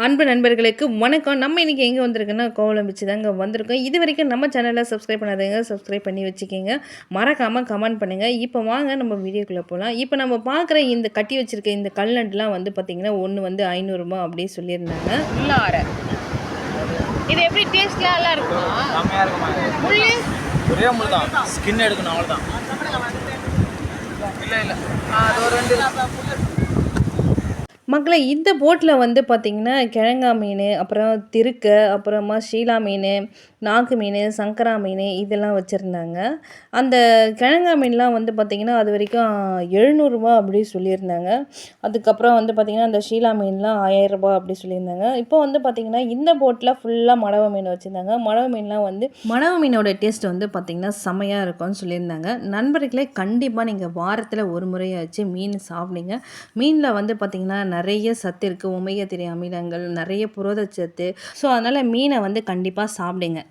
அன்பு நண்பர்களுக்கு வணக்கம். நம்ம இன்றைக்கி எங்கே வந்திருக்குன்னா கோவளம் பீச் தாங்க வந்திருக்கோம். இது வரைக்கும் நம்ம சேனலை சப்ஸ்கிரைப் பண்ணாதீங்க, சப்ஸ்கிரைப் பண்ணி வச்சுக்கிங்க. மறக்காமல் கமெண்ட் பண்ணுங்கள். இப்போ வாங்க நம்ம வீடியோக்குள்ளே போகலாம். இப்போ நம்ம பார்க்குற இந்த கட்டி வச்சுருக்க இந்த கல்நண்டுலாம் வந்து பார்த்திங்கன்னா ஒன்று வந்து ரூ. 500 அப்படின்னு சொல்லியிருந்தாங்க. உள்ளார இது எப்படி டேஸ்ட்லாம் நல்லா இருக்குமா? செம்மையாக இருக்குமா? முள்ளு ஒரே முள் தான், ஸ்கின் எடுக்கணும் அவ்வளோதான். இல்லை அது ஒரு 2 மக்களை இந்த போட்டில் வந்து பார்த்திங்கன்னா கிழங்கா மீன், அப்புறம் திருக்கை, அப்புறமா ஷீலா மீன், நாக்கு மீன், சங்கரா மீன் இதெல்லாம் வச்சுருந்தாங்க. அந்த கிழங்கா மீன்லாம் வந்து பார்த்திங்கன்னா அது வரைக்கும் ரூ. 700 அப்படி சொல்லியிருந்தாங்க. அதுக்கப்புறம் வந்து பார்த்திங்கன்னா அந்த ஷீலா மீன்லாம் ரூ. 1000 அப்படி சொல்லியிருந்தாங்க. இப்போ வந்து பார்த்திங்கன்னா இந்த போட்டில் ஃபுல்லாக மடவை மீன் வச்சுருந்தாங்க. மடவை மீன்லாம் வந்து மடவை மீனோட டேஸ்ட் வந்து பார்த்திங்கன்னா செமையாக இருக்கும்னு சொல்லியிருந்தாங்க. நண்பர்களே, கண்டிப்பாக நீங்கள் வாரத்தில் ஒரு முறையாச்சு மீன் சாப்பிடுங்க. மீனில் வந்து பார்த்திங்கன்னா நிறைய சத்து இருக்குது, ஒமேகா 3 அமிலங்கள், நிறைய புரதச்சத்து. ஸோ அதனால் மீனை வந்து கண்டிப்பாக சாப்பிடுங்க.